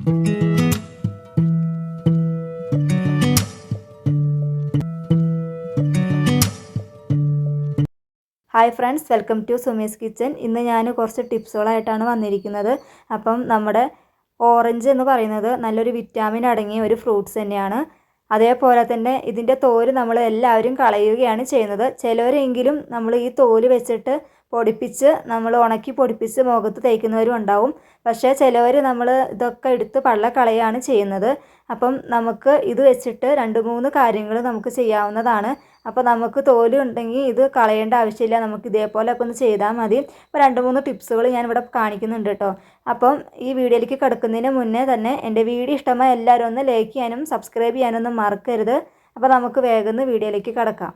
Hi friends, welcome to Sumi's kitchen. ഇന്ന് ഞാൻ കുറച്ച് ടിപ്സുകളായിട്ടാണ് വന്നിരിക്കുന്നത്. അപ്പം നമ്മുടെ ഓറഞ്ച് എന്ന് പറയുന്നത് നല്ലൊരു വിറ്റാമിൻ അടങ്ങിയ ഒരു ഫ്രൂട്ട്സ് തന്നെയാണ്. അതേപോലെ തന്നെ ഇതിൻ്റെ തോല് നമ്മൾ എല്ലാവരും കളയുകയാണ് ചെയ്യുന്നത്. ചിലവരെങ്കിലും നമ്മൾ ഈ തോല് വെച്ചിട്ട് പൊടിപ്പിച്ച് നമ്മൾ ഉണക്കി പൊടിപ്പിച്ച് മുഖത്ത് തേക്കുന്നവരും ഉണ്ടാവും. പക്ഷേ ചിലവർ നമ്മൾ ഇതൊക്കെ എടുത്ത് കളയാണ് ചെയ്യുന്നത്. അപ്പം നമുക്ക് ഇത് വെച്ചിട്ട് 2-3 കാര്യങ്ങൾ നമുക്ക് ചെയ്യാവുന്നതാണ്. അപ്പോൾ നമുക്ക് തോല് ഉണ്ടെങ്കിൽ ഇത് കളയേണ്ട ആവശ്യമില്ല. നമുക്ക് ഇതേപോലെ ഒക്കെ ഒന്ന് ചെയ്താൽ മതി. അപ്പോൾ 2-3 ടിപ്സുകൾ ഞാനിവിടെ കാണിക്കുന്നുണ്ട് കേട്ടോ. അപ്പം ഈ വീഡിയോയിലേക്ക് കിടക്കുന്നതിന് മുന്നേ തന്നെ എൻ്റെ വീഡിയോ ഇഷ്ടമായ എല്ലാവരും ഒന്ന് ലൈക്ക് ചെയ്യാനും സബ്സ്ക്രൈബ് ചെയ്യാനൊന്നും മറക്കരുത്. അപ്പോൾ നമുക്ക് വേഗം വീഡിയോയിലേക്ക് കിടക്കാം.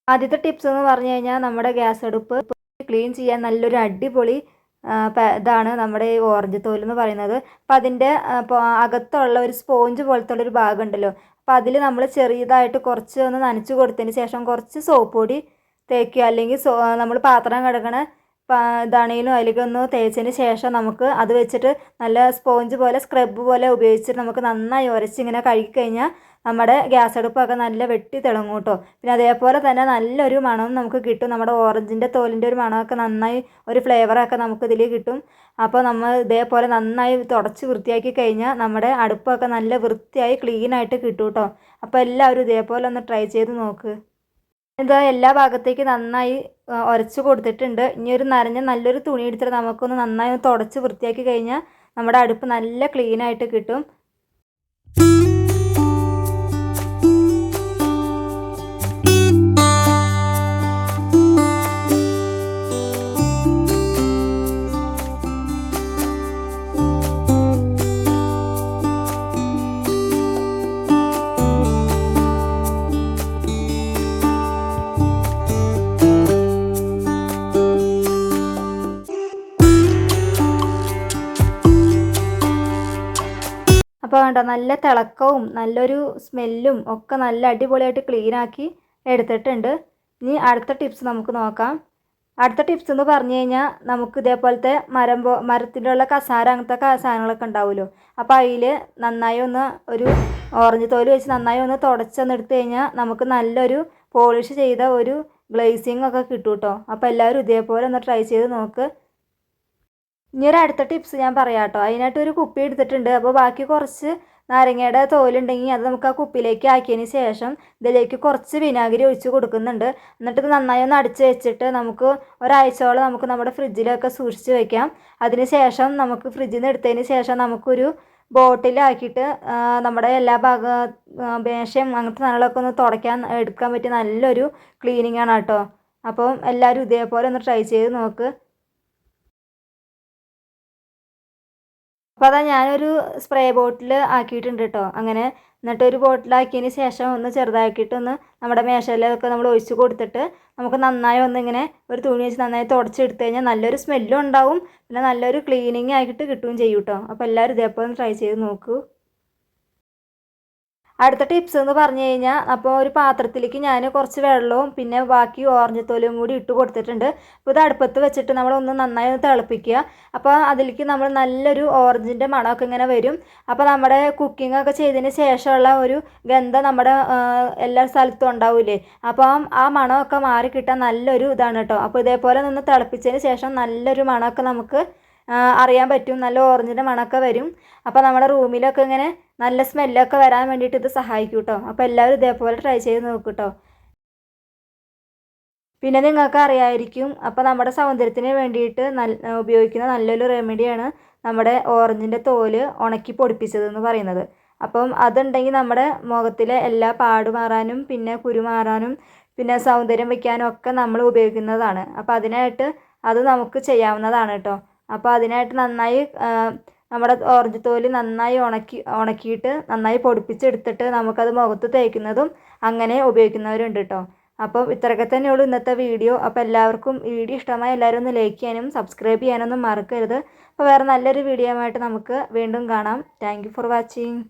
ആദ്യത്തെ ടിപ്സ് എന്ന് പറഞ്ഞു കഴിഞ്ഞാൽ നമ്മുടെ ഗ്യാസ് അടുപ്പ് ക്ലീൻ ചെയ്യാൻ നല്ലൊരു അടിപൊളി ഇതാണ് നമ്മുടെ ഈ ഓറഞ്ച് തോൽ എന്ന് പറയുന്നത്. അപ്പോൾ അതിൻ്റെ അകത്തുള്ള ഒരു സ്പോഞ്ച് പോലത്തെ ഉള്ളൊരു ഭാഗം ഉണ്ടല്ലോ, അപ്പോൾ അതിൽ നമ്മൾ ചെറിയതായിട്ട് കുറച്ച് ഒന്ന് നനച്ച് കൊടുത്തതിന് ശേഷം കുറച്ച് സോപ്പ് പൊടി തേക്കുക. അല്ലെങ്കിൽ നമ്മൾ പാത്രം കിടക്കണ ഇതാണെങ്കിലും അതിലേക്ക് ഒന്ന് തേച്ചതിന് ശേഷം നമുക്ക് അത് വെച്ചിട്ട് നല്ല സ്പോഞ്ച് പോലെ സ്ക്രബ് പോലെ ഉപയോഗിച്ചിട്ട് നമുക്ക് നന്നായി ഉരച്ച് ഇങ്ങനെ കഴുകി കഴിഞ്ഞാൽ നമ്മുടെ ഗ്യാസ് അടുപ്പൊക്കെ നല്ല വെട്ടി തിളങ്ങും കേട്ടോ. പിന്നെ അതേപോലെ തന്നെ നല്ലൊരു മണവും നമുക്ക് കിട്ടും. നമ്മുടെ ഓറഞ്ചിൻ്റെ തോലിൻ്റെ ഒരു മണമൊക്കെ നന്നായി ഒരു ഫ്ലേവറൊക്കെ നമുക്കിതിൽ കിട്ടും. അപ്പോൾ നമ്മൾ ഇതേപോലെ നന്നായി തുടച്ച് വൃത്തിയാക്കി കഴിഞ്ഞാൽ നമ്മുടെ അടുപ്പൊക്കെ നല്ല വൃത്തിയായി ക്ലീനായിട്ട് കിട്ടും കേട്ടോ. അപ്പോൾ എല്ലാവരും ഇതേപോലെ ഒന്ന് ട്രൈ ചെയ്ത് നോക്ക്. ഇത് എല്ലാ ഭാഗത്തേക്ക് നന്നായി ഉരച്ച് കൊടുത്തിട്ടുണ്ട്. ഇനി ഒരു നനഞ്ഞ നല്ലൊരു തുണി എടുത്തിട്ട് നമുക്കൊന്ന് നന്നായി ഒന്ന് തുടച്ച് വൃത്തിയാക്കി കഴിഞ്ഞാൽ നമ്മുടെ അടുപ്പ് നല്ല ക്ലീനായിട്ട് കിട്ടും. അപ്പോൾ വേണ്ട നല്ല തിളക്കവും നല്ലൊരു സ്മെല്ലും ഒക്കെ നല്ല അടിപൊളിയായിട്ട് ക്ലീനാക്കി എടുത്തിട്ടുണ്ട്. ഇനി അടുത്ത ടിപ്സ് നമുക്ക് നോക്കാം. അടുത്ത ടിപ്സ് എന്ന് പറഞ്ഞു കഴിഞ്ഞാൽ നമുക്ക് ഇതേപോലത്തെ മരത്തിൻ്റെ ഉള്ള കസാര അങ്ങനത്തെ സാധനങ്ങളൊക്കെ ഉണ്ടാവുമല്ലോ, അപ്പോൾ അതിൽ നന്നായി ഒന്ന് ഒരു ഓറഞ്ച് തോല് വെച്ച് നന്നായി ഒന്ന് തുടച്ചൊന്നെടുത്ത് കഴിഞ്ഞാൽ നമുക്ക് നല്ലൊരു പോളിഷ് ചെയ്ത ഒരു ഗ്ലേസിങ് ഒക്കെ കിട്ടും കേട്ടോ. അപ്പോൾ എല്ലാവരും ഇതേപോലെ ഒന്ന് ട്രൈ ചെയ്ത് നോക്ക്. ഇനി ഒരു അടുത്ത ടിപ്സ് ഞാൻ പറയാം കേട്ടോ. അതിനായിട്ട് ഒരു കുപ്പി എടുത്തിട്ടുണ്ട്. അപ്പോൾ ബാക്കി കുറച്ച് നാരങ്ങയുടെ തോലുണ്ടെങ്കിൽ അത് നമുക്ക് ആ കുപ്പിയിലേക്ക് ആക്കിയതിന് ശേഷം ഇതിലേക്ക് കുറച്ച് വിനാഗിരി ഒഴിച്ച് കൊടുക്കുന്നുണ്ട്. എന്നിട്ട് ഇത് നന്നായി ഒന്ന് അടിച്ച് വെച്ചിട്ട് നമുക്ക് ഒരാഴ്ചയോളം നമുക്ക് നമ്മുടെ ഫ്രിഡ്ജിലൊക്കെ സൂക്ഷിച്ച് വെക്കാം. അതിന് ശേഷം നമുക്ക് ഫ്രിഡ്ജിൽ നിന്ന് എടുത്തതിന് ശേഷം നമുക്കൊരു ബോട്ടിലാക്കിയിട്ട് നമ്മുടെ എല്ലാ മേശയും അങ്ങനത്തെ സാധനങ്ങളൊക്കെ ഒന്ന് തുടയ്ക്കാൻ എടുക്കാൻ പറ്റിയ നല്ലൊരു ക്ലീനിങ് ആണ് കേട്ടോ. അപ്പം എല്ലാവരും ഇതേപോലെ ഒന്ന് ട്രൈ ചെയ്ത് നോക്ക്. അപ്പോൾ അതാ ഞാനൊരു സ്പ്രേ ബോട്ടിൽ ആക്കിയിട്ടുണ്ട് കേട്ടോ. അങ്ങനെ എന്നിട്ട് ഒരു ബോട്ടിലാക്കിയതിന് ശേഷം ഒന്ന് ചെറുതാക്കിയിട്ടൊന്ന് നമ്മുടെ മേശയിലൊക്കെ നമ്മൾ ഒഴിച്ച് കൊടുത്തിട്ട് നമുക്ക് നന്നായി ഒന്നിങ്ങനെ ഒരു തുണി വെച്ച് നന്നായി തുടച്ചെടുത്ത് കഴിഞ്ഞാൽ നല്ലൊരു സ്മെല്ലും ഉണ്ടാവും. പിന്നെ നല്ലൊരു ക്ലീനിങ് ആയിട്ട് കിട്ടുകയും ചെയ്യും കേട്ടോ. അപ്പോൾ എല്ലാവരും ഇതേപോലെ ഒന്ന് ട്രൈ ചെയ്ത് നോക്കൂ. അടുത്ത ടിപ്സ് എന്ന് പറഞ്ഞു കഴിഞ്ഞാൽ അപ്പോൾ ഒരു പാത്രത്തിലേക്ക് ഞാൻ കുറച്ച് വെള്ളവും പിന്നെ ബാക്കി ഓറഞ്ച് തോലും കൂടി ഇട്ട് കൊടുത്തിട്ടുണ്ട്. അപ്പോൾ ഇത് അടുപ്പത്ത് വെച്ചിട്ട് നമ്മളൊന്ന് നന്നായി ഒന്ന് തിളപ്പിക്കുക. അപ്പോൾ അതിലേക്ക് നമ്മൾ നല്ലൊരു ഓറഞ്ചിൻ്റെ മണമൊക്കെ ഇങ്ങനെ വരും. അപ്പോൾ നമ്മുടെ കുക്കിംഗ് ഒക്കെ ചെയ്തതിന് ശേഷമുള്ള ഒരു ഗന്ധം നമ്മുടെ എല്ലാ സ്ഥലത്തും ഉണ്ടാവില്ലേ, അപ്പോൾ ആ മണമൊക്കെ മാറി കിട്ടാൻ നല്ലൊരു ഇതാണ് കേട്ടോ. അപ്പോൾ ഇതേപോലെ നിന്ന് തിളപ്പിച്ചതിന് ശേഷം നല്ലൊരു മണമൊക്കെ നമുക്ക് അറിയാൻ പറ്റും. നല്ല ഓറഞ്ചിൻ്റെ മണമൊക്കെ വരും. അപ്പോൾ നമ്മുടെ റൂമിലൊക്കെ ഇങ്ങനെ നല്ല സ്മെല്ലൊക്കെ വരാൻ വേണ്ടിയിട്ട് ഇത് സഹായിക്കും കേട്ടോ. അപ്പോൾ എല്ലാവരും ഇതേപോലെ ട്രൈ ചെയ്ത് നോക്കൂ കേട്ടോ. പിന്നെ നിങ്ങൾക്ക് അറിയാമായിരിക്കും, അപ്പോൾ നമ്മുടെ സൗന്ദര്യത്തിന് വേണ്ടിയിട്ട് ഉപയോഗിക്കുന്ന നല്ലൊരു റെമഡിയാണ് നമ്മുടെ ഓറഞ്ചിൻ്റെ തോല് ഉണക്കി പൊടിപ്പിച്ചതെന്ന് പറയുന്നത്. അപ്പം അതുണ്ടെങ്കിൽ നമ്മുടെ മുഖത്തിലെ എല്ലാ പാട് മാറാനും പിന്നെ കുരു മാറാനും പിന്നെ സൗന്ദര്യം വയ്ക്കാനും ഒക്കെ നമ്മൾ ഉപയോഗിക്കുന്നതാണ്. അപ്പോൾ അതിനായിട്ട് അത് നമുക്ക് ചെയ്യാവുന്നതാണ് കേട്ടോ. അപ്പോൾ അതിനായിട്ട് നന്നായി നമ്മുടെ ഓറഞ്ച് തോല് നന്നായി ഉണക്കിയിട്ട് നന്നായി പൊടിപ്പിച്ചെടുത്തിട്ട് നമുക്കത് മുഖത്ത് തേക്കുന്നതും അങ്ങനെ ഉപയോഗിക്കുന്നവരുണ്ട് കേട്ടോ. അപ്പം ഇത്രയൊക്കെ തന്നെയുള്ളൂ ഇന്നത്തെ വീഡിയോ. അപ്പോൾ എല്ലാവർക്കും ഈ വീഡിയോ ഇഷ്ടമായി എല്ലാവരും ഒന്ന് ലൈക്ക് ചെയ്യാനും സബ്സ്ക്രൈബ് ചെയ്യാനൊന്നും മറക്കരുത്. അപ്പോൾ വേറെ നല്ലൊരു വീഡിയോ ആയിട്ട് നമുക്ക് വീണ്ടും കാണാം. Thank you for watching.